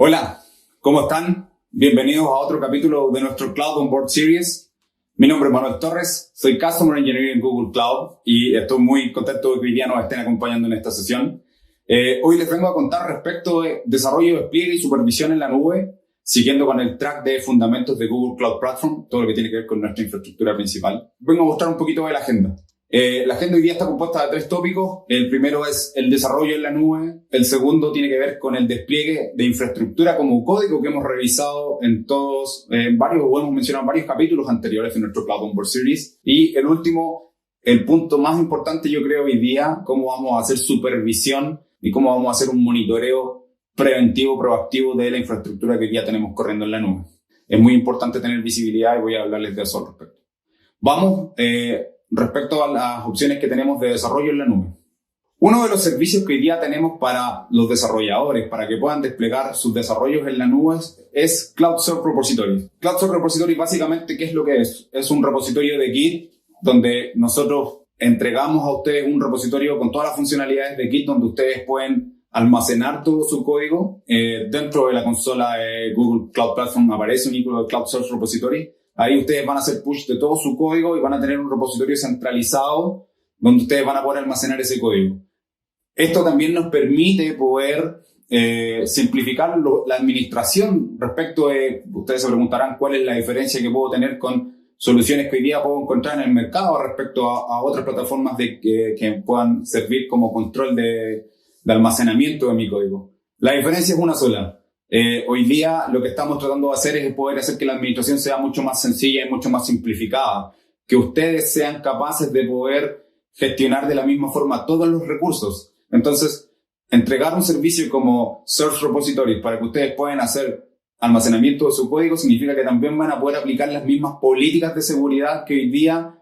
Hola, ¿cómo están? Bienvenidos a otro capítulo de nuestro Cloud On Board Series. Mi nombre es Manuel Torres, soy Customer Engineer en Google Cloud y estoy muy contento de que hoy día nos estén acompañando en esta sesión. Hoy les vengo a contar respecto de desarrollo, despliegue y supervisión en la nube, siguiendo con el track de fundamentos de Google Cloud Platform, todo lo que tiene que ver con nuestra infraestructura principal. Vengo a mostrar un poquito de la agenda. La agenda hoy día está compuesta de 3 tópicos. El primero es el desarrollo en la nube. El segundo tiene que ver con el despliegue de infraestructura como código que hemos revisado en todos, hemos mencionado varios capítulos anteriores de nuestro Cloud On Board Series. Y el último, el punto más importante yo creo hoy día, cómo vamos a hacer supervisión y cómo vamos a hacer un monitoreo preventivo, proactivo de la infraestructura que hoy día tenemos corriendo en la nube. Es muy importante tener visibilidad y voy a hablarles de eso al respecto. Vamos, respecto a las opciones que tenemos de desarrollo en la nube. Uno de los servicios que hoy día tenemos para los desarrolladores, para que puedan desplegar sus desarrollos en la nube, es Cloud Source Repository. Cloud Source Repository básicamente, ¿qué es lo que es? Es un repositorio de Git donde nosotros entregamos a ustedes un repositorio con todas las funcionalidades de Git donde ustedes pueden almacenar todo su código. Dentro de la consola de Google Cloud Platform aparece un icono de Cloud Source Repository. Ahí ustedes van a hacer push de todo su código y van a tener un repositorio centralizado donde ustedes van a poder almacenar ese código. Esto también nos permite poder simplificar la administración respecto de, ustedes se preguntarán cuál es la diferencia que puedo tener con soluciones que hoy día puedo encontrar en el mercado respecto a otras plataformas que puedan servir como control de almacenamiento de mi código. La diferencia es una sola. Hoy día lo que estamos tratando de hacer es poder hacer que la administración sea mucho más sencilla y mucho más simplificada, que ustedes sean capaces de poder gestionar de la misma forma todos los recursos. Entonces, entregar un servicio como Source Repository para que ustedes puedan hacer almacenamiento de su código significa que también van a poder aplicar las mismas políticas de seguridad que hoy día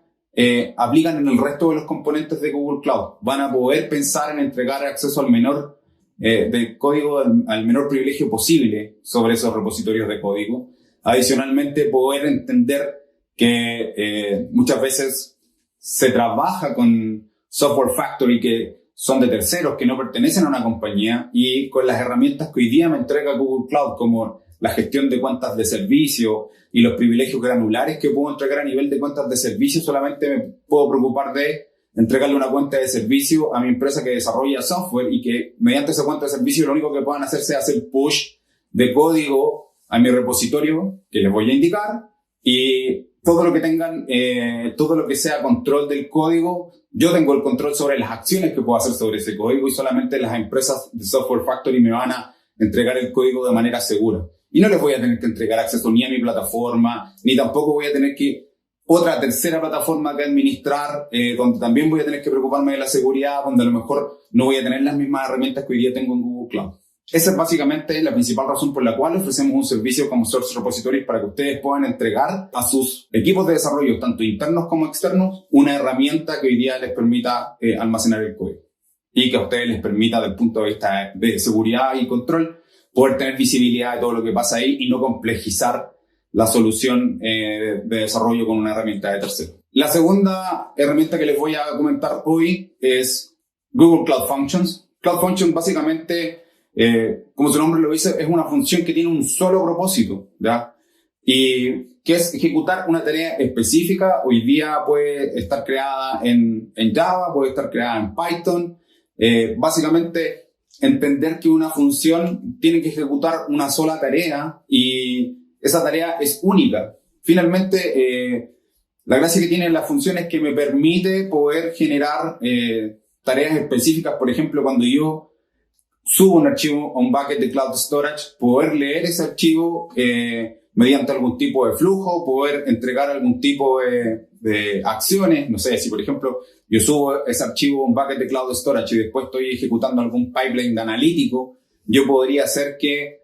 aplican en el resto de los componentes de Google Cloud. Van a poder pensar en entregar acceso al menor de código al menor privilegio posible sobre esos repositorios de código. Adicionalmente, poder entender que muchas veces se trabaja con software factory que son de terceros, que no pertenecen a una compañía, y con las herramientas que hoy día me entrega Google Cloud, como la gestión de cuentas de servicio y los privilegios granulares que puedo entregar a nivel de cuentas de servicio, solamente me puedo preocupar de entregarle una cuenta de servicio a mi empresa que desarrolla software y que mediante esa cuenta de servicio lo único que puedan hacer sea hacer push de código a mi repositorio que les voy a indicar, y todo lo que tengan, todo lo que sea control del código, yo tengo el control sobre las acciones que puedo hacer sobre ese código y solamente las empresas de Software Factory me van a entregar el código de manera segura. Y no les voy a tener que entregar acceso ni a mi plataforma, ni tampoco voy a tener que otra tercera plataforma que administrar, donde también voy a tener que preocuparme de la seguridad, donde a lo mejor no voy a tener las mismas herramientas que hoy día tengo en Google Cloud. Esa es básicamente la principal razón por la cual ofrecemos un servicio como Source Repository para que ustedes puedan entregar a sus equipos de desarrollo, tanto internos como externos, una herramienta que hoy día les permita almacenar el código y que a ustedes les permita, desde el punto de vista de seguridad y control, poder tener visibilidad de todo lo que pasa ahí y no complejizar la solución de desarrollo con una herramienta de tercero. La segunda herramienta que les voy a comentar hoy es Google Cloud Functions. Cloud Functions básicamente, como su nombre lo dice, es una función que tiene un solo propósito, ¿ya? Y que es ejecutar una tarea específica. Hoy día puede estar creada en Java, puede estar creada en Python. Básicamente, entender que una función tiene que ejecutar una sola tarea y esa tarea es única. Finalmente, la gracia que tiene la función es que me permite poder generar tareas específicas. Por ejemplo, cuando yo subo un archivo a un bucket de Cloud Storage, poder leer ese archivo mediante algún tipo de flujo, poder entregar algún tipo de acciones. No sé, si por ejemplo yo subo ese archivo a un bucket de Cloud Storage y después estoy ejecutando algún pipeline de analítico, yo podría hacer que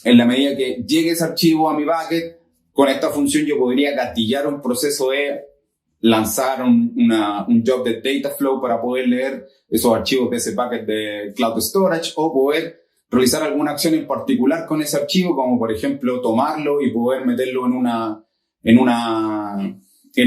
en la medida que llegue ese archivo a mi bucket, con esta función yo podría gatillar un proceso de lanzar un job de Dataflow para poder leer esos archivos de ese bucket de Cloud Storage, o poder realizar alguna acción en particular con ese archivo, como por ejemplo tomarlo y poder meterlo en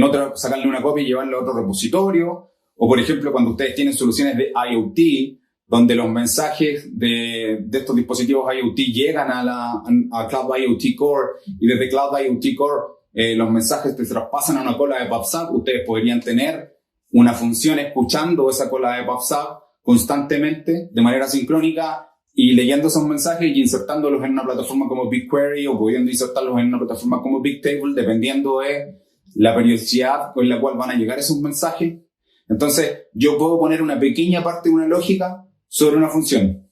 otra, sacarle una copia y llevarlo a otro repositorio. O por ejemplo, cuando ustedes tienen soluciones de IoT, donde los mensajes de estos dispositivos IoT llegan a Cloud IoT Core, y desde Cloud IoT Core los mensajes te traspasan a una cola de PubSub. Ustedes podrían tener una función escuchando esa cola de PubSub constantemente, de manera sincrónica, y leyendo esos mensajes y insertándolos en una plataforma como BigQuery, o pudiendo insertarlos en una plataforma como Bigtable, dependiendo de la periodicidad con la cual van a llegar esos mensajes. Entonces, yo puedo poner una pequeña parte de una lógica sobre una función.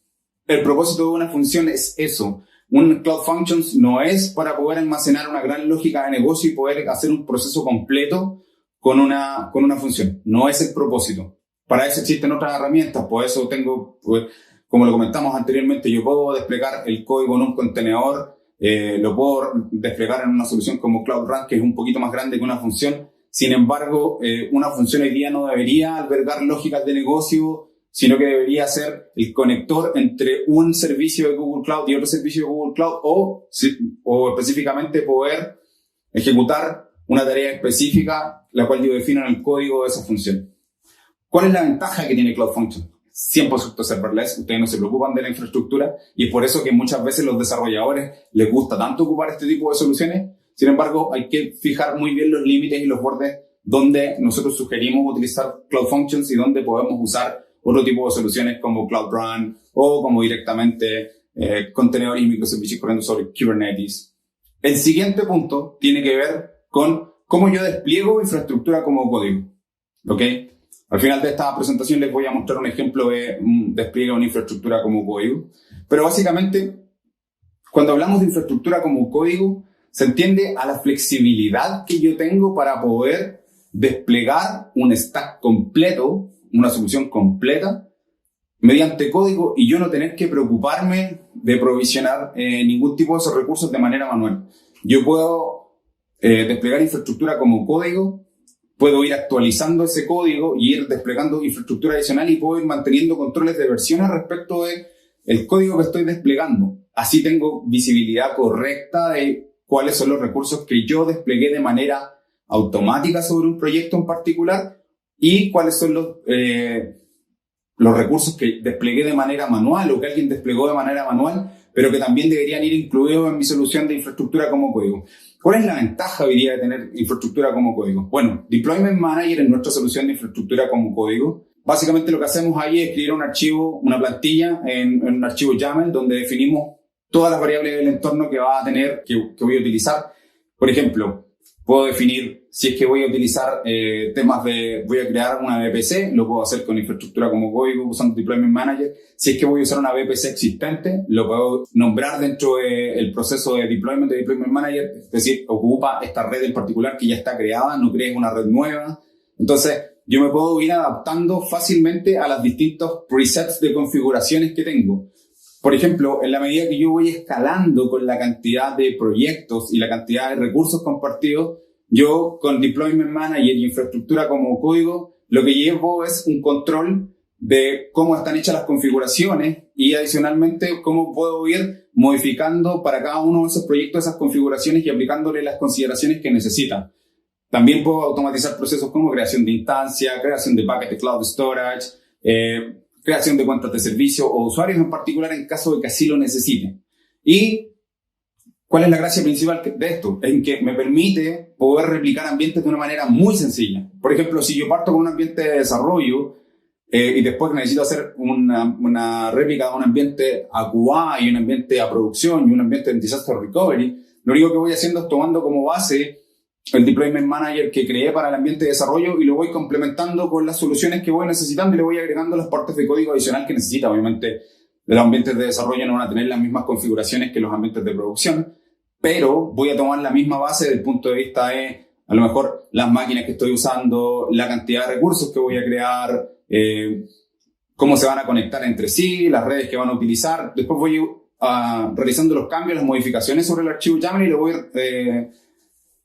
El propósito de una función es eso. Un Cloud Functions no es para poder almacenar una gran lógica de negocio y poder hacer un proceso completo con una función. No es el propósito. Para eso existen otras herramientas. Por eso como lo comentamos anteriormente, yo puedo desplegar el código en un contenedor, lo puedo desplegar en una solución como Cloud Run, que es un poquito más grande que una función. Sin embargo, una función hoy día no debería albergar lógicas de negocio, sino que debería ser el conector entre un servicio de Google Cloud y otro servicio de Google Cloud, o específicamente poder ejecutar una tarea específica, la cual yo defino en el código de esa función. ¿Cuál es la ventaja que tiene Cloud Functions? 100% serverless, ustedes no se preocupan de la infraestructura, y es por eso que muchas veces los desarrolladores les gusta tanto ocupar este tipo de soluciones. Sin embargo, hay que fijar muy bien los límites y los bordes donde nosotros sugerimos utilizar Cloud Functions y donde podemos usar otro tipo de soluciones como Cloud Run o como directamente contenedores y microservicios corriendo sobre Kubernetes. El siguiente punto tiene que ver con cómo yo despliego infraestructura como código. ¿Ok? Al final de esta presentación les voy a mostrar un ejemplo de despliegue de una infraestructura como código. Pero básicamente, cuando hablamos de infraestructura como código, se entiende a la flexibilidad que yo tengo para poder desplegar un stack completo, una solución completa, mediante código, y yo no tener que preocuparme de provisionar ningún tipo de esos recursos de manera manual. Yo puedo desplegar infraestructura como código, puedo ir actualizando ese código y ir desplegando infraestructura adicional, y puedo ir manteniendo controles de versiones respecto del código que estoy desplegando. Así tengo visibilidad correcta de cuáles son los recursos que yo desplegué de manera automática sobre un proyecto en particular y cuáles son los recursos que desplegué de manera manual o que alguien desplegó de manera manual, pero que también deberían ir incluidos en mi solución de infraestructura como código. ¿Cuál es la ventaja hoy día de tener infraestructura como código? Bueno, Deployment Manager en nuestra solución de infraestructura como código, básicamente lo que hacemos ahí es escribir un archivo, una plantilla en un archivo YAML donde definimos todas las variables del entorno que va a tener, que voy a utilizar. Por ejemplo, puedo definir si es que voy a utilizar voy a crear una VPC, lo puedo hacer con infraestructura como código usando Deployment Manager. Si es que voy a usar una VPC existente, lo puedo nombrar dentro del proceso de Deployment Manager, es decir, ocupa esta red en particular que ya está creada, no crees una red nueva. Entonces, yo me puedo ir adaptando fácilmente a los distintos presets de configuraciones que tengo. Por ejemplo, en la medida que yo voy escalando con la cantidad de proyectos y la cantidad de recursos compartidos, yo con Deployment Manager y infraestructura como código, lo que llevo es un control de cómo están hechas las configuraciones y adicionalmente cómo puedo ir modificando para cada uno de esos proyectos esas configuraciones y aplicándole las consideraciones que necesitan. También puedo automatizar procesos como creación de instancia, creación de packet de cloud storage, creación de cuentas de servicio o usuarios en particular en caso de que así lo necesiten. ¿Y cuál es la gracia principal de esto? En que me permite poder replicar ambientes de una manera muy sencilla. Por ejemplo, si yo parto con un ambiente de desarrollo y después necesito hacer una réplica de un ambiente a QA y un ambiente a producción y un ambiente de disaster recovery, lo único que voy haciendo es tomando como base el Deployment Manager que creé para el ambiente de desarrollo y lo voy complementando con las soluciones que voy necesitando y le voy agregando las partes de código adicional que necesita. Obviamente, los ambientes de desarrollo no van a tener las mismas configuraciones que los ambientes de producción, pero voy a tomar la misma base desde el punto de vista de, a lo mejor, las máquinas que estoy usando, la cantidad de recursos que voy a crear, cómo se van a conectar entre sí, las redes que van a utilizar. Después voy realizando los cambios, las modificaciones sobre el archivo YAML y lo voy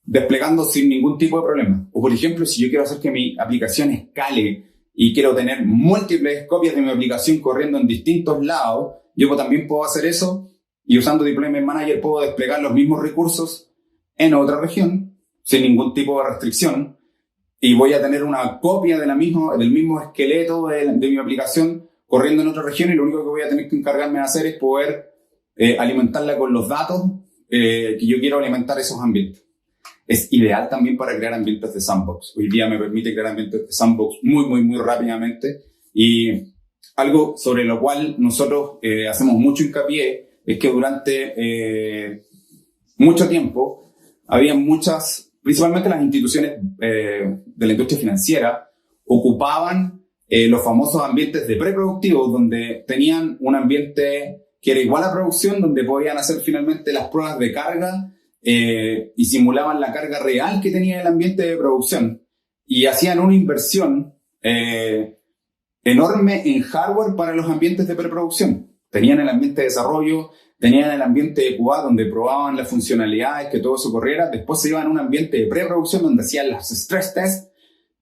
desplegando sin ningún tipo de problema. O por ejemplo, si yo quiero hacer que mi aplicación escale y quiero tener múltiples copias de mi aplicación corriendo en distintos lados, yo también puedo hacer eso y usando Deployment Manager puedo desplegar los mismos recursos en otra región sin ningún tipo de restricción y voy a tener una copia del mismo esqueleto de mi aplicación corriendo en otra región y lo único que voy a tener que encargarme de hacer es poder alimentarla con los datos que yo quiero alimentar esos ambientes. Es ideal también para crear ambientes de sandbox. Hoy día me permite crear ambientes de sandbox muy rápidamente, y algo sobre lo cual nosotros hacemos mucho hincapié es que durante mucho tiempo había principalmente las instituciones de la industria financiera, ocupaban los famosos ambientes de preproductivos, donde tenían un ambiente que era igual a producción, donde podían hacer finalmente las pruebas de carga y simulaban la carga real que tenía el ambiente de producción, y hacían una inversión enorme en hardware para los ambientes de preproducción. Tenían el ambiente de desarrollo, tenían el ambiente de QA donde probaban las funcionalidades, que todo eso corriera. Después se iban a un ambiente de preproducción donde hacían las stress tests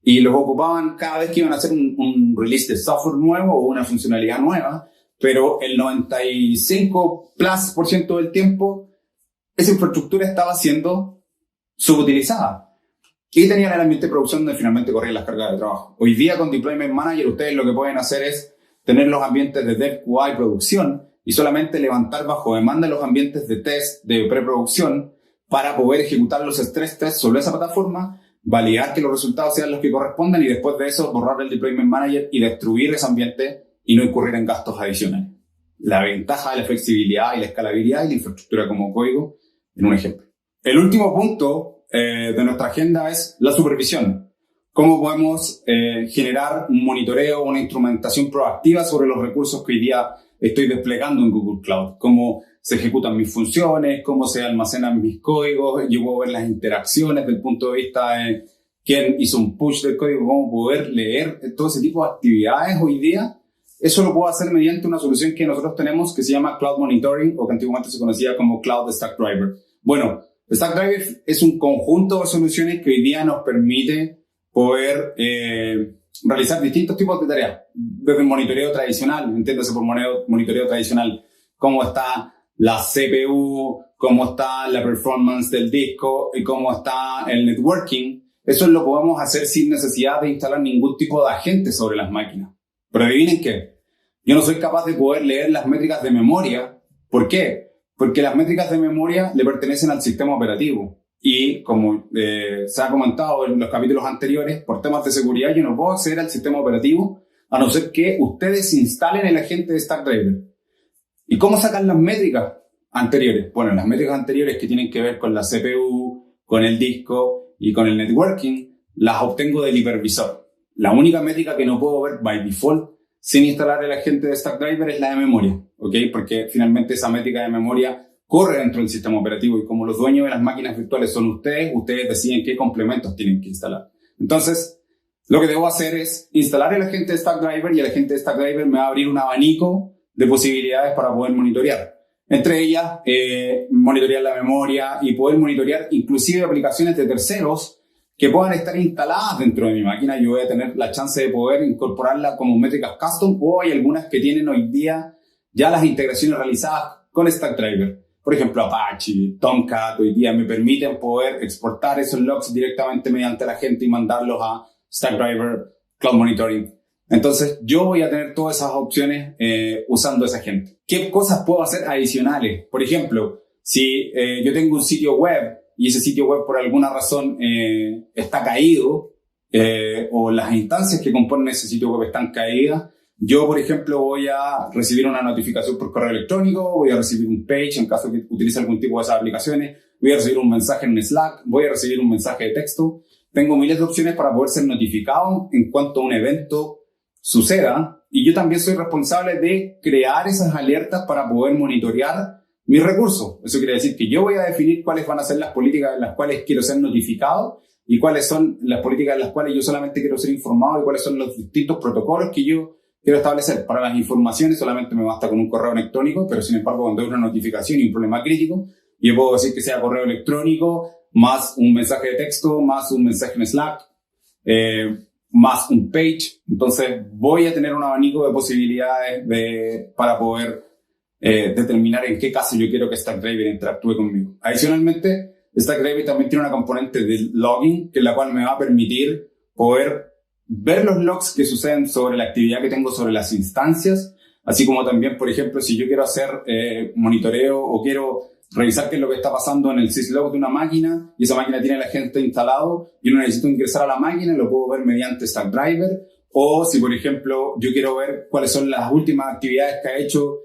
y los ocupaban cada vez que iban a hacer un release de software nuevo o una funcionalidad nueva. Pero el 95% del tiempo esa infraestructura estaba siendo subutilizada. Y tenían el ambiente de producción donde finalmente corrían las cargas de trabajo. Hoy día con Deployment Manager ustedes lo que pueden hacer es tener los ambientes de dev, QA y producción y solamente levantar bajo demanda los ambientes de test de preproducción para poder ejecutar los stress tests sobre esa plataforma, validar que los resultados sean los que correspondan y después de eso borrar el Deployment Manager y destruir ese ambiente y no incurrir en gastos adicionales. La ventaja de la flexibilidad y la escalabilidad y la infraestructura como código en un ejemplo. El último punto de nuestra agenda es la supervisión. ¿Cómo podemos generar un monitoreo, una instrumentación proactiva sobre los recursos que hoy día estoy desplegando en Google Cloud? ¿Cómo se ejecutan mis funciones? ¿Cómo se almacenan mis códigos? Yo puedo ver las interacciones desde el punto de vista de quién hizo un push del código, cómo poder leer todo ese tipo de actividades hoy día. Eso lo puedo hacer mediante una solución que nosotros tenemos que se llama Cloud Monitoring, o que antiguamente se conocía como Cloud Stackdriver. Bueno, Stackdriver es un conjunto de soluciones que hoy día nos permite poder realizar distintos tipos de tareas. Desde el monitoreo tradicional, entiéndase por monitoreo tradicional, cómo está la CPU, cómo está la performance del disco y cómo está el networking. Eso lo podemos hacer sin necesidad de instalar ningún tipo de agente sobre las máquinas. Pero adivinen qué, yo no soy capaz de poder leer las métricas de memoria. ¿Por qué? Porque las métricas de memoria le pertenecen al sistema operativo. Y como se ha comentado en los capítulos anteriores, por temas de seguridad yo no puedo acceder al sistema operativo a no ser que ustedes instalen el agente de Stackdriver. ¿Y cómo sacan las métricas anteriores? Bueno, las métricas anteriores que tienen que ver con la CPU, con el disco y con el networking, las obtengo del hipervisor. La única métrica que no puedo ver by default sin instalar el agente de Stackdriver es la de memoria, ¿ok? Porque finalmente esa métrica de memoria corre dentro del sistema operativo y como los dueños de las máquinas virtuales son ustedes deciden qué complementos tienen que instalar. Entonces, lo que debo hacer es instalar el agente de Stackdriver y el agente de Stackdriver me va a abrir un abanico de posibilidades para poder monitorear. Entre ellas, monitorear la memoria y poder monitorear inclusive aplicaciones de terceros que puedan estar instaladas dentro de mi máquina. Yo voy a tener la chance de poder incorporarla como métricas custom, o hay algunas que tienen hoy día ya las integraciones realizadas con Stackdriver. Por ejemplo, Apache, Tomcat, hoy día me permiten poder exportar esos logs directamente mediante la agente y mandarlos a Stackdriver Cloud Monitoring. Entonces, yo voy a tener todas esas opciones usando esa agente. ¿Qué cosas puedo hacer adicionales? Por ejemplo, si yo tengo un sitio web y ese sitio web por alguna razón está caído, o las instancias que componen ese sitio web están caídas, yo, por ejemplo, voy a recibir una notificación por correo electrónico, voy a recibir un page en caso que utilice algún tipo de esas aplicaciones, voy a recibir un mensaje en Slack, voy a recibir un mensaje de texto. Tengo miles de opciones para poder ser notificado en cuanto a un evento suceda, y yo también soy responsable de crear esas alertas para poder monitorear mis recursos. Eso quiere decir que yo voy a definir cuáles van a ser las políticas en las cuales quiero ser notificado y cuáles son las políticas en las cuales yo solamente quiero ser informado y cuáles son los distintos protocolos que yo quiero establecer. Para las informaciones solamente me basta con un correo electrónico, pero sin embargo cuando hay una notificación y un problema crítico, yo puedo decir que sea correo electrónico, más un mensaje de texto, más un mensaje en Slack, más un page. Entonces voy a tener un abanico de posibilidades para poder determinar en qué caso yo quiero que Stackdriver interactúe conmigo. Adicionalmente, Stackdriver también tiene una componente de logging, que es la cual me va a permitir poder ver los logs que suceden sobre la actividad que tengo sobre las instancias, así como también, por ejemplo, si yo quiero hacer monitoreo o quiero revisar qué es lo que está pasando en el syslog de una máquina y esa máquina tiene el agente instalado y no necesito ingresar a la máquina, lo puedo ver mediante Stackdriver. O si, por ejemplo, yo quiero ver cuáles son las últimas actividades que ha hecho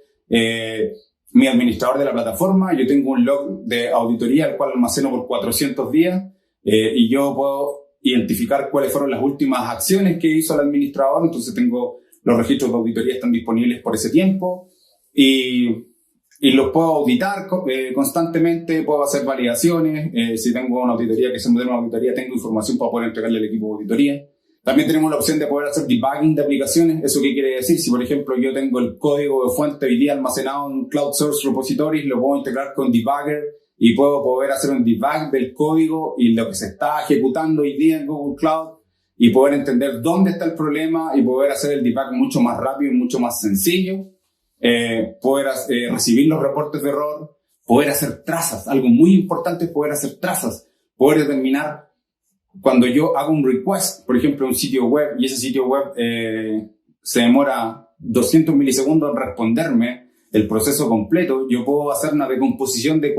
mi administrador de la plataforma, yo tengo un log de auditoría el cual almaceno por 400 días y yo puedo identificar cuáles fueron las últimas acciones que hizo el administrador, entonces tengo los registros de auditoría están disponibles por ese tiempo y los puedo auditar constantemente, puedo hacer validaciones, si tengo una auditoría que se modela una auditoría, tengo información para poder entregarle al equipo de auditoría. También tenemos la opción de poder hacer debugging de aplicaciones. ¿Eso qué quiere decir? Si, por ejemplo, yo tengo el código de fuente hoy día almacenado en Cloud Source Repositories, lo puedo integrar con Debugger y puedo poder hacer un debug del código y lo que se está ejecutando hoy día en Google Cloud y poder entender dónde está el problema y poder hacer el debug mucho más rápido y mucho más sencillo. Poder recibir los reportes de error, poder hacer trazas. Algo muy importante es poder hacer trazas, poder determinar cuando yo hago un request, por ejemplo, a un sitio web, y ese sitio web se demora 200 milisegundos en responderme el proceso completo, yo puedo hacer una decomposición de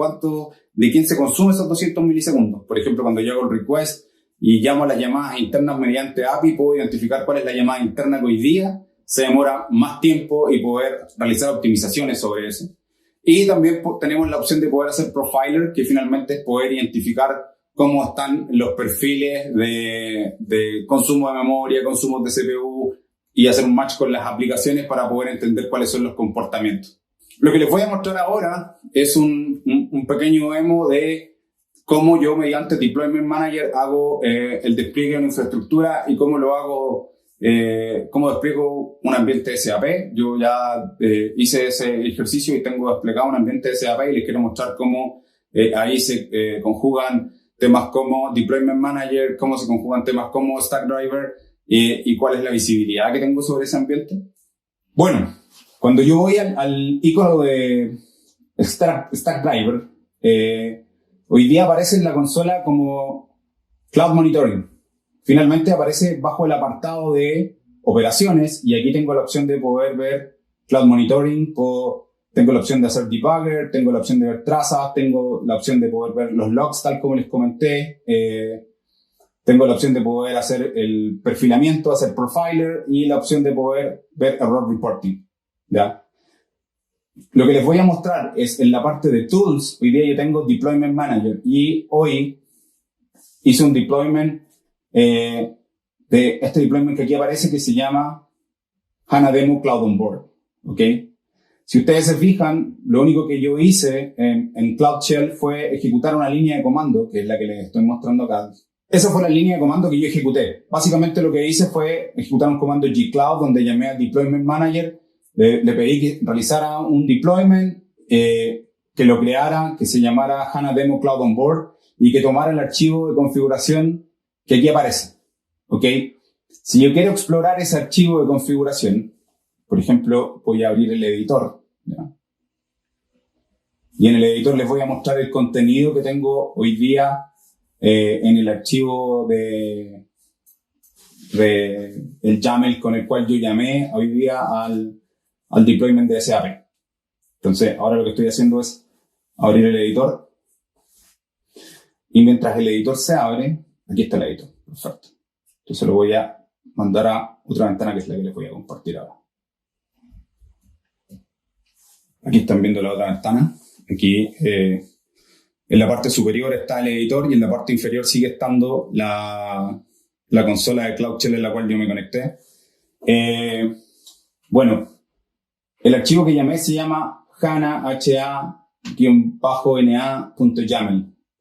quién se consume esos 200 milisegundos. Por ejemplo, cuando yo hago el request y llamo a las llamadas internas mediante API, puedo identificar cuál es la llamada interna que hoy día se demora más tiempo y poder realizar optimizaciones sobre eso. Y también tenemos la opción de poder hacer profiler, que finalmente es poder identificar cómo están los perfiles de consumo de memoria, consumo de CPU y hacer un match con las aplicaciones para poder entender cuáles son los comportamientos. Lo que les voy a mostrar ahora es un pequeño demo de cómo yo mediante Deployment Manager hago el despliegue de una infraestructura y cómo lo hago, cómo despliego un ambiente SAP. Yo ya hice ese ejercicio y tengo desplegado un ambiente SAP y les quiero mostrar cómo ahí se conjugan temas como Deployment Manager, cómo se conjugan temas como Stackdriver y cuál es la visibilidad que tengo sobre ese ambiente. Bueno, cuando yo voy al icono de Stackdriver, hoy día aparece en la consola como Cloud Monitoring. Finalmente aparece bajo el apartado de operaciones y aquí tengo la opción de poder ver Cloud Monitoring, tengo la opción de hacer debugger, tengo la opción de ver trazas, tengo la opción de poder ver los logs tal como les comenté, tengo la opción de poder hacer el perfilamiento, hacer profiler y la opción de poder ver error reporting. ¿Ya? Lo que les voy a mostrar es en la parte de tools. Hoy día yo tengo Deployment Manager y hoy hice un deployment de este deployment que aquí aparece que se llama HANA Demo Cloud On Board. ¿Ok? Si ustedes se fijan, lo único que yo hice en Cloud Shell fue ejecutar una línea de comando, que es la que les estoy mostrando acá. Esa fue la línea de comando que yo ejecuté. Básicamente lo que hice fue ejecutar un comando gcloud donde llamé a Deployment Manager, le pedí que realizara un deployment, que lo creara, que se llamara HANA Demo Cloud On Board y que tomara el archivo de configuración que aquí aparece. ¿Ok? Si yo quiero explorar ese archivo de configuración, por ejemplo, voy a abrir el editor, ¿ya? Y en el editor les voy a mostrar el contenido que tengo hoy día en el archivo de el YAML con el cual yo llamé hoy día al deployment de SAP. Entonces, ahora lo que estoy haciendo es abrir el editor y mientras el editor se abre, aquí está el editor. Perfecto. Entonces lo voy a mandar a otra ventana que es la que les voy a compartir ahora. Aquí están viendo la otra ventana. Aquí en la parte superior está el editor y en la parte inferior sigue estando la consola de Cloud Shell en la cual yo me conecté. Bueno, el archivo que llamé se llama hana-na.yaml.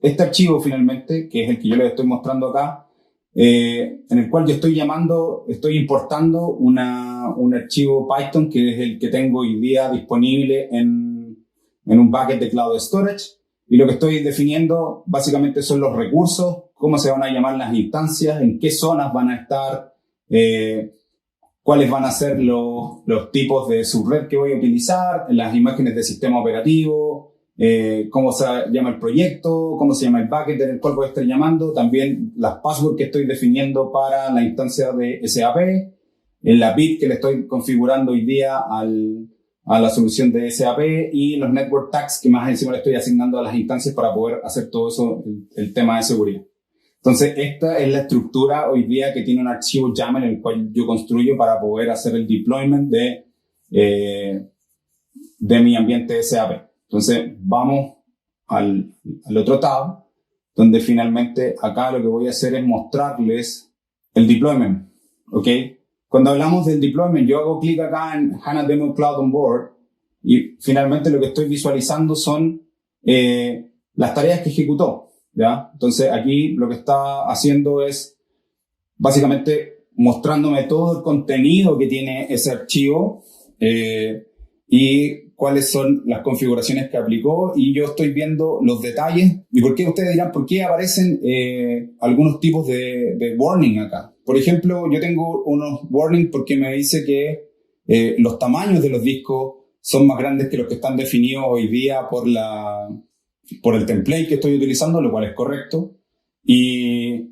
Este archivo finalmente, que es el que yo les estoy mostrando acá, en el cual yo estoy importando un archivo Python que es el que tengo hoy día disponible en un bucket de Cloud Storage. Y lo que estoy definiendo básicamente son los recursos, cómo se van a llamar las instancias, en qué zonas van a estar, cuáles van a ser los tipos de subred que voy a utilizar, las imágenes de sistema operativo, cómo se llama el proyecto, cómo se llama el bucket en el cual voy a estar llamando, también las passwords que estoy definiendo para la instancia de SAP, en la bit que le estoy configurando hoy día a la solución de SAP y los network tags que más encima le estoy asignando a las instancias para poder hacer todo eso, el tema de seguridad. Entonces, esta es la estructura hoy día que tiene un archivo YAML en el cual yo construyo para poder hacer el deployment de mi ambiente SAP. Entonces, vamos al otro tab, donde finalmente acá lo que voy a hacer es mostrarles el deployment, ¿ok? Cuando hablamos del deployment, yo hago clic acá en HANA Demo Cloud Onboard y finalmente lo que estoy visualizando son las tareas que ejecutó, ¿ya? Entonces, aquí lo que está haciendo es básicamente mostrándome todo el contenido que tiene ese archivo y cuáles son las configuraciones que aplicó, y yo estoy viendo los detalles. ¿Y por qué? Ustedes dirán, ¿por qué aparecen algunos tipos de warning acá? Por ejemplo, yo tengo unos warnings porque me dice que los tamaños de los discos son más grandes que los que están definidos hoy día por el template que estoy utilizando, lo cual es correcto. Y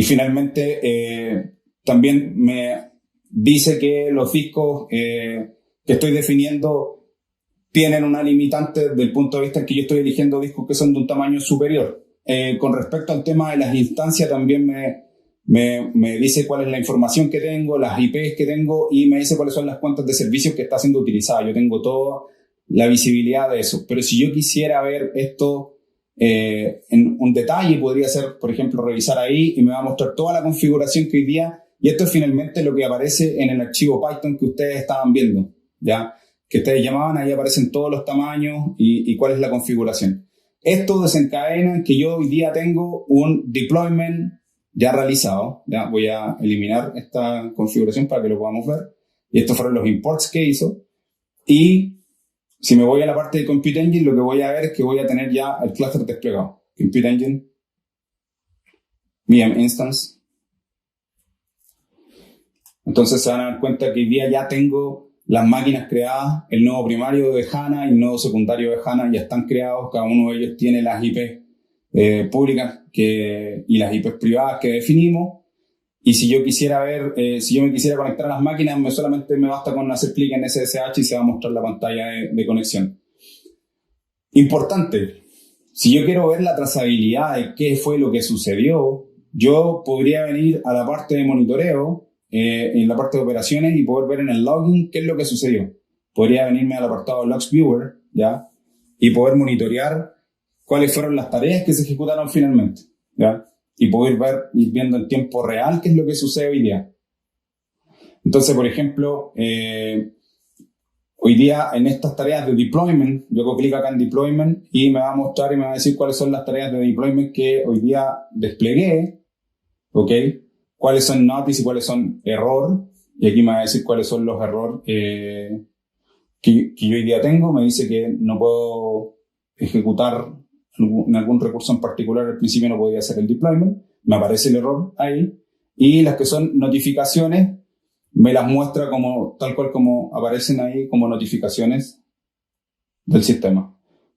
finalmente también me dice que los discos que estoy definiendo tienen una limitante desde el punto de vista en que yo estoy eligiendo discos que son de un tamaño superior. Con respecto al tema de las instancias, también me dice cuál es la información que tengo, las IPs que tengo, y me dice cuáles son las cuentas de servicios que está siendo utilizada. Yo tengo toda la visibilidad de eso. Pero si yo quisiera ver esto en un detalle, podría ser, por ejemplo, revisar ahí y me va a mostrar toda la configuración que hoy día, y esto es finalmente lo que aparece en el archivo Python que ustedes estaban viendo, ¿ya? Que ustedes llamaban, ahí aparecen todos los tamaños y cuál es la configuración. Esto desencadena que yo hoy día tengo un deployment ya realizado. Ya voy a eliminar esta configuración para que lo podamos ver. Y estos fueron los imports que hizo. Y si me voy a la parte de Compute Engine, lo que voy a ver es que voy a tener ya el cluster desplegado. Compute Engine, VM Instance. Entonces se van a dar cuenta que hoy día ya tengo las máquinas creadas, el nodo primario de HANA y el nodo secundario de HANA ya están creados, cada uno de ellos tiene las IP públicas y las IP privadas que definimos. Y si yo quisiera ver, si yo me quisiera conectar a las máquinas, solamente me basta con hacer clic en SSH y se va a mostrar la pantalla de conexión. Importante, si yo quiero ver la trazabilidad de qué fue lo que sucedió, yo podría venir a la parte de monitoreo, en la parte de operaciones, y poder ver en el login qué es lo que sucedió. Podría venirme al apartado Logs Viewer, ¿ya? Y poder monitorear cuáles fueron las tareas que se ejecutaron finalmente, ¿ya? Y poder ir viendo en tiempo real qué es lo que sucede hoy día. Entonces, por ejemplo, hoy día en estas tareas de deployment, yo hago clic acá en deployment y me va a mostrar y me va a decir cuáles son las tareas de deployment que hoy día desplegué, ¿ok? Cuáles son notice y cuáles son error, y aquí me va a decir cuáles son los errores que yo hoy día tengo. Me dice que no puedo ejecutar en algún recurso en particular, al principio no podía hacer el deployment, me aparece el error ahí, y las que son notificaciones me las muestra como tal cual como aparecen ahí como notificaciones del sistema.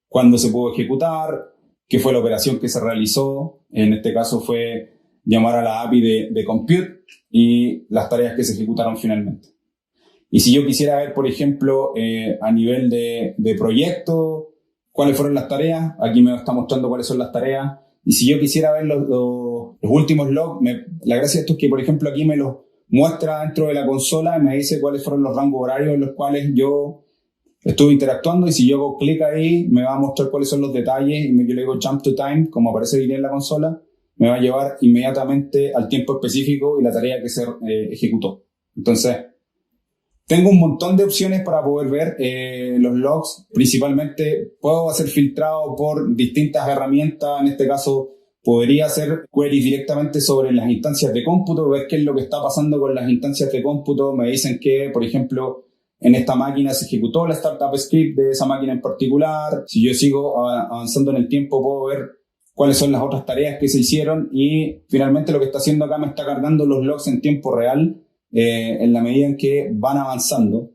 Cuándo se pudo ejecutar, qué fue la operación que se realizó, en este caso fue llamar a la API de Compute, y las tareas que se ejecutaron finalmente. Y si yo quisiera ver, por ejemplo, a nivel de proyecto, cuáles fueron las tareas, aquí me está mostrando cuáles son las tareas. Y si yo quisiera ver los últimos logs, la gracia de esto es que, por ejemplo, aquí me los muestra dentro de la consola y me dice cuáles fueron los rangos horarios en los cuales yo estuve interactuando, y si yo hago clic ahí, me va a mostrar cuáles son los detalles, y yo le digo Jump to Time, como aparece bien en la consola, me va a llevar inmediatamente al tiempo específico y la tarea que se ejecutó. Entonces, tengo un montón de opciones para poder ver los logs. Principalmente puedo hacer filtrado por distintas herramientas. En este caso, podría hacer queries directamente sobre las instancias de cómputo, ver qué es lo que está pasando con las instancias de cómputo. Me dicen que, por ejemplo, en esta máquina se ejecutó la startup script de esa máquina en particular. Si yo sigo avanzando en el tiempo, puedo ver cuáles son las otras tareas que se hicieron, y finalmente lo que está haciendo acá me está cargando los logs en tiempo real en la medida en que van avanzando,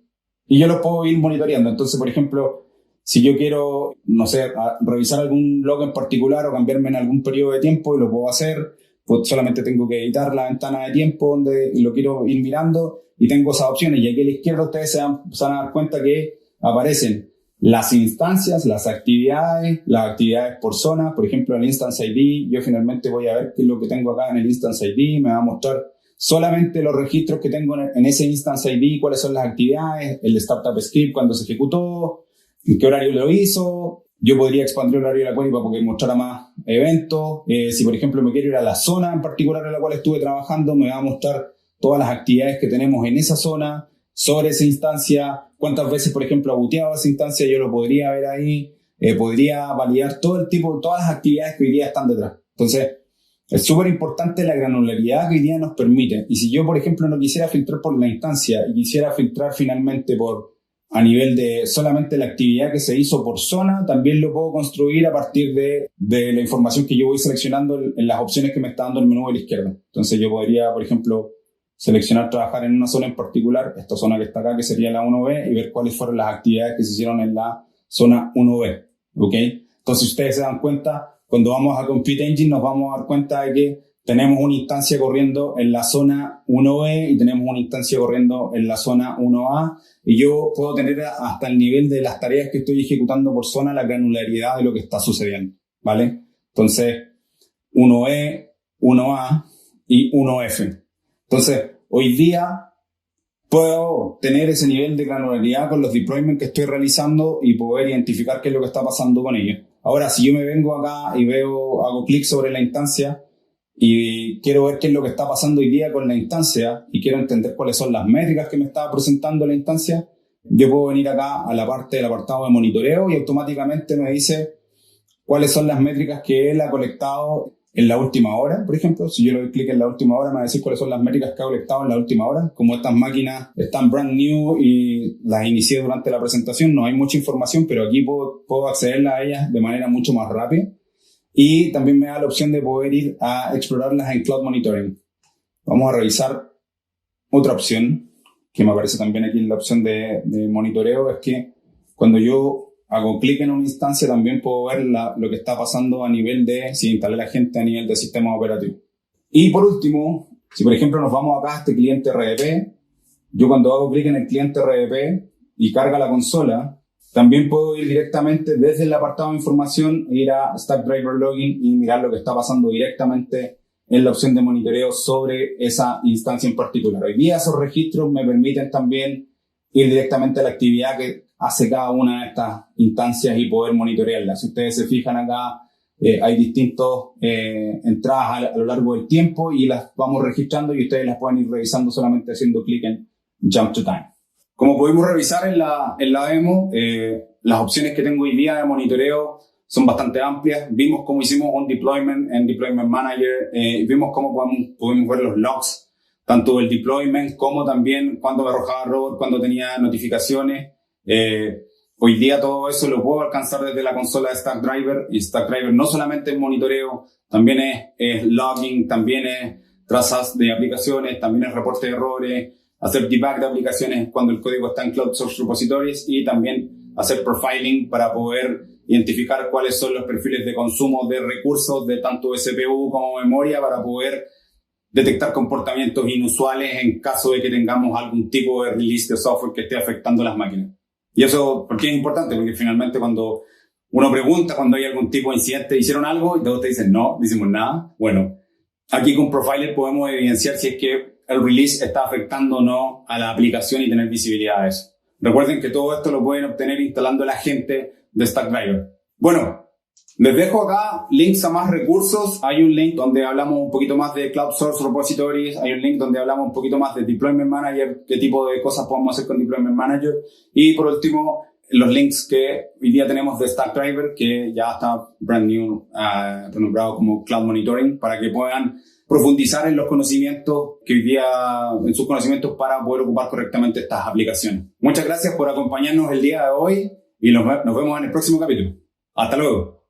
y yo los puedo ir monitoreando. Entonces, por ejemplo, si yo quiero, no sé, revisar algún log en particular o cambiarme en algún periodo de tiempo y lo puedo hacer, pues solamente tengo que editar la ventana de tiempo donde lo quiero ir mirando y tengo esas opciones. Y aquí a la izquierda ustedes se van a dar cuenta que aparecen las instancias, las actividades por zona. Por ejemplo, el Instance ID, yo finalmente voy a ver qué es lo que tengo acá en el Instance ID. Me va a mostrar solamente los registros que tengo en ese Instance ID, cuáles son las actividades, el Startup Script, cuándo se ejecutó, en qué horario lo hizo. Yo podría expandir el horario de la query para que mostrara más eventos. Si, por ejemplo, me quiero ir a la zona en particular en la cual estuve trabajando, me va a mostrar todas las actividades que tenemos en esa zona, sobre esa instancia, cuántas veces, por ejemplo, ha booteado esa instancia, yo lo podría ver ahí, podría validar todas las actividades que hoy día están detrás. Entonces, es súper importante la granularidad que hoy día nos permite. Y si yo, por ejemplo, no quisiera filtrar por la instancia y quisiera filtrar finalmente a nivel de solamente la actividad que se hizo por zona, también lo puedo construir a partir de la información que yo voy seleccionando en las opciones que me está dando el menú de la izquierda. Entonces yo podría, por ejemplo, seleccionar trabajar en una zona en particular, esta zona que está acá, que sería la 1B, y ver cuáles fueron las actividades que se hicieron en la zona 1B. ¿Ok? Entonces, si ustedes se dan cuenta, cuando vamos a Compute Engine nos vamos a dar cuenta de que tenemos una instancia corriendo en la zona 1B y tenemos una instancia corriendo en la zona 1A, y yo puedo tener hasta el nivel de las tareas que estoy ejecutando por zona la granularidad de lo que está sucediendo, ¿vale? Entonces, 1E, 1A y 1F. Entonces, hoy día puedo tener ese nivel de granularidad con los deployments que estoy realizando y poder identificar qué es lo que está pasando con ellos. Ahora, si yo me vengo acá y hago clic sobre la instancia y quiero ver qué es lo que está pasando hoy día con la instancia y quiero entender cuáles son las métricas que me está presentando la instancia, yo puedo venir acá a la parte del apartado de monitoreo y automáticamente me dice cuáles son las métricas que él ha colectado en la última hora. Por ejemplo, si yo le doy clic en la última hora, me va a decir cuáles son las métricas que ha colectado en la última hora. Como estas máquinas están brand new y las inicié durante la presentación, no hay mucha información, pero aquí puedo acceder a ellas de manera mucho más rápida. Y también me da la opción de poder ir a explorarlas en Cloud Monitoring. Vamos a revisar otra opción que me aparece también aquí en la opción de monitoreo, es que cuando yo hago clic en una instancia también puedo ver lo que está pasando a nivel de, si instalé la gente a nivel de sistema operativo. Y por último, si por ejemplo nos vamos acá a este cliente RDP, yo cuando hago clic en el cliente RDP y carga la consola, también puedo ir directamente desde el apartado de información, ir a Stackdriver Login y mirar lo que está pasando directamente en la opción de monitoreo sobre esa instancia en particular. Hoy día esos registros me permiten también ir directamente a la actividad que hace cada una de estas instancias y poder monitorearlas. Si ustedes se fijan acá, hay distintas entradas a lo largo del tiempo y las vamos registrando y ustedes las pueden ir revisando solamente haciendo clic en Jump to Time. Como pudimos revisar en la demo, las opciones que tengo hoy día de monitoreo son bastante amplias. Vimos cómo hicimos un deployment en Deployment Manager, vimos cómo podemos ver los logs, tanto del deployment como también cuando me arrojaba error, cuando tenía notificaciones. Hoy día todo eso lo puedo alcanzar desde la consola de Stackdriver, y Stackdriver no solamente es monitoreo, también es logging, también es trazas de aplicaciones, también es reporte de errores, hacer debug de aplicaciones cuando el código está en Cloud Source Repositories y también hacer profiling para poder identificar cuáles son los perfiles de consumo de recursos de tanto CPU como memoria para poder detectar comportamientos inusuales en caso de que tengamos algún tipo de release de software que esté afectando las máquinas. Y eso, ¿por qué es importante? Porque finalmente cuando uno pregunta cuando hay algún tipo de incidente, ¿hicieron algo? Y todos te dicen, no hicimos nada. Bueno, aquí con Profiler podemos evidenciar si es que el release está afectando o no a la aplicación y tener visibilidad de eso. Recuerden que todo esto lo pueden obtener instalando el agente de Stackdriver. Bueno, les dejo acá links a más recursos. Hay un link donde hablamos un poquito más de Cloud Source Repositories. Hay un link donde hablamos un poquito más de Deployment Manager, qué tipo de cosas podemos hacer con Deployment Manager. Y por último, los links que hoy día tenemos de Stackdriver, que ya está brand new, renombrado como Cloud Monitoring, para que puedan profundizar en los conocimientos que hoy día, en sus conocimientos para poder ocupar correctamente estas aplicaciones. Muchas gracias por acompañarnos el día de hoy y nos vemos en el próximo capítulo. Hasta luego.